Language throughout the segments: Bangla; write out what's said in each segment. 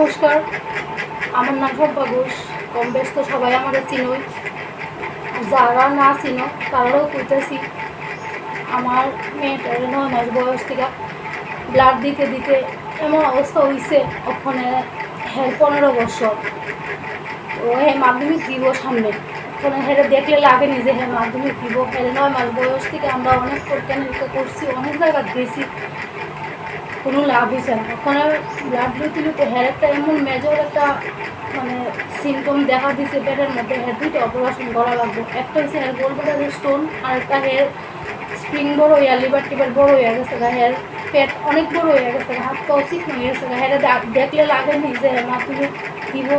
নমস্কার, আমার নাম শম্পা ঘোষ। কম বেশ তো সবাই আমাদের চিনোই, যারা না চিনো তারাও কইতেছি। আমার মেয়েটার 9 মাস বয়স থেকে ব্লাড দিতে দিতে এমন অবস্থা হয়েছে, ওখানে 15 বছর। ও মাধ্যমিক দিব সামনে, ওখানে হেরে দেখলে লাগেনি যে মাধ্যমিক দিব। 9 মাস বয়স থেকে আমরা অনেক পরীক্ষা নিরীক্ষা করছি, অনেক জায়গায় গেছি, কোনো লাভ হয়েছে না। ওখানে ব্লাড লুতে লুতে হের একটা এমন মেজর একটা সিমটম দেখা দিছে পেটের মধ্যে। হের 2টা অপারেশন করা লাগবে। একটা হচ্ছে হের গোলব্লাডারের স্টোন, আর একটা হের স্প্রিং বড় হইয়া লিভার টিভার বড় হয়ে গেছে, হের পেট অনেক বড় হয়ে গেছে, হাত পা চিকন হয়ে গেছে। হের দেখলে লাগেনি যে মাধ্যমিক দিব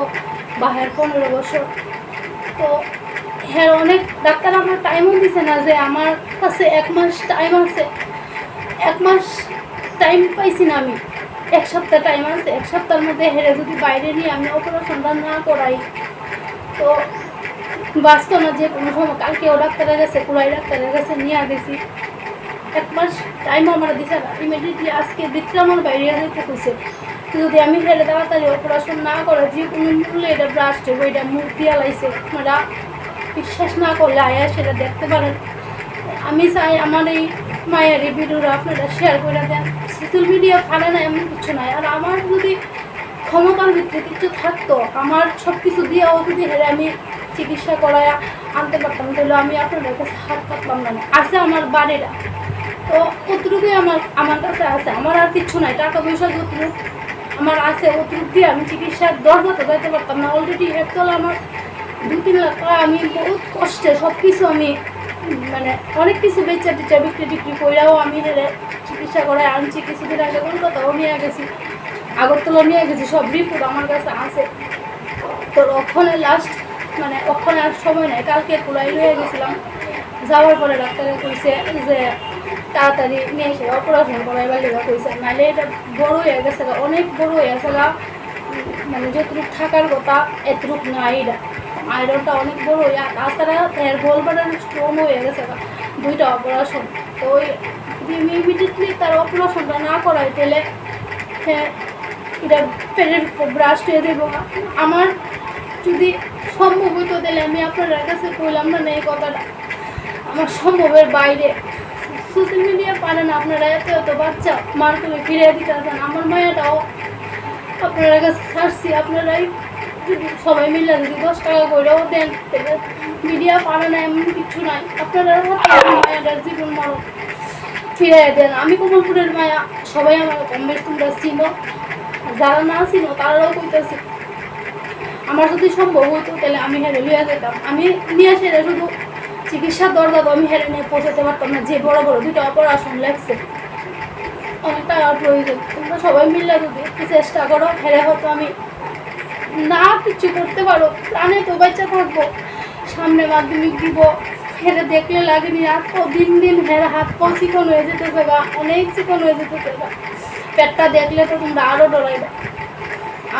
বা হের 15 বছর। তো হ্যাঁ, অনেক ডাক্তার আমার টাইমও দিছে না যে আমার কাছে 1 মাস টাইম আছে। 1 মাস টাইম পাইছি না আমি, 1 সপ্তাহ টাইম আছে। 1 সপ্তাহের মধ্যে হেরে যদি বাইরে নিয়ে আমি অপারেশনটা না করাই তো বাঁচত না যে কোনো সময়। কালকেও ডাক্তারের কাছে, কুড়াই ডাক্তারের কাছে নিয়ে গেছি। 1 মাস টাইমও আমার দিছে না। ইমিডিয়েটলি আজকে ভিতরে আমার বাইরে যেতে কইছে, যদি আমি হেরে তাড়াতাড়ি অপারেশন না করে যে কোনো মূল্যে এটা ব্রাস্ট হইব, এটা মুখ দিয়া লাইছে। আপনারা বিশ্বাস না করলে আয়া সেটা দেখতে পারেন। আমি চাই আমার এই মায়ের এই ভিডিওটা আপনারা শেয়ার করে দেন। সোশ্যাল মিডিয়া পারে না এমন কিছু নাই। আর আমার যদি ক্ষমতার ভিতরে কিছু থাকতো, আমার সব কিছু দিয়েও যদি হেরে আমি চিকিৎসা করায় আনতে পারতাম, তাহলে আমি আপনাদের কাছে হাত পাতলাম না। আছে আমার বাড়িটা, তো অতটুকুই আমার কাছে আছে। আমার আর কিছু নাই, টাকা পয়সা যতটুকু আমার আছে অতটুকু দিয়ে আমি চিকিৎসার দরজাতে যাইতে পারতাম না। অলরেডি একতলা আমার 2-3 লাখ টাকা আমি বহুত কষ্টে সব কিছু আমি অনেক কিছু বেচা টেচা বিক্রি কইরাও আমি হেরে চিকিৎসা করে আনছি। কিছুদিন আগে কলকাতাও নিয়ে গেছি, আগরতলা নিয়ে গেছি, সব রিপোর্ট আমার কাছে আছে। তো ওখানে লাস্ট ওখানে আর সময় নেই। কালকে কুলাই লয়ে গেছিলাম, যাওয়ার পরে ডাক্তারে কইছে যে তাড়াতাড়ি নিয়ে এসে অপারেশন করাইবার লেগে কইছে, নাহলে এটা বড় হয়ে গেছে, অনেক বড় হয়ে গেছে। যতটুকু থাকার কথা এতটুক না, এটা আয়রনটা অনেক বড় হয়ে, তাছাড়া হের গোলব্লাডারের স্টোন হয়ে গেছে 2টা অপারেশন। তো ওই ইমিডিয়েটলি তার অপারেশনটা না করাই তাহলে এটা পেটের ব্রাস্ট হয়ে দেবো। আমার যদি সম্ভব হইতো তাহলে আমি আপনার কাছে কইলাম না এই কথাটা, আমার সম্ভবের বাইরে। সোশ্যাল মিডিয়া পারে না, আপনারা এত এত বাচ্চা মার করে ফিরে দিতে আসেন। আমার মায়াটাও আপনারা কাছে ছাড়ছি, আপনারাই যদি সবাই মিলে যদি 10 টাকা করেও দেন, মিডিয়া পারে না এমন কিছু নাই। আপনারা মায়াটার জীবন মরণ ফিরে দেন। আমি কমলপুরের মায়া, সবাই আমার কম বেশ তোমরা চিনো, যারা না চিনো তারাও কইতেছি। আমার যদি সম্ভব হতো তাহলে আমি হেরে লিয়ে যেতাম। আমি নিয়ে সেটা শুধু চিকিৎসার দরকার, আমি হেরে নিয়ে পৌঁছাতে পারতাম না। যে বড় বড় 2টা অপারেশন লাগছে, অনেক টাকার প্রয়োজন। তোমরা সবাই মিলে যদি একটু চেষ্টা করো, হেরে হয়তো আমি না কিছু করতে পারো, প্রাণে তো বাচ্চা থাকবো। সামনে মাধ্যমিক দিব, হেরে দেখলে লাগেনি। আর তো দিন দিন হেরে হাত পাও চিকন হয়ে যেতেছে, অনেক চিকন হয়ে যেতেছে। পেটটা দেখলে তো তোমরা আরও ডরাইবা।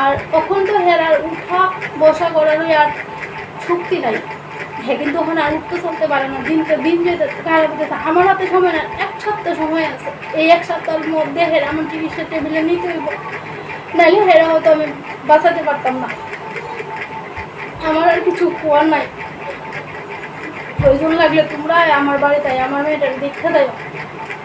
আর তখন তো হেরার উঠা বসা করারই আর শক্তি নাই। কিন্তু ওখানে আর উঠতে চলতে পারে না, দিনকে দিন যেতে খারাপ হতেছে। আমার হাতে সময় না, 1 সপ্তাহ সময় আছে। এই 1 সপ্তাহের মধ্যে হেরা আমার চিকিৎসা টেবিলে নিতে হইব, নাইলে হেরা হয়তো আমি বাঁচাতে পারতাম না। আমার আর কিছু কোয়ার নাই। প্রয়োজন লাগলে তোমরা আমার বাড়িতে আমার মেয়েটার দীক্ষা দেয়।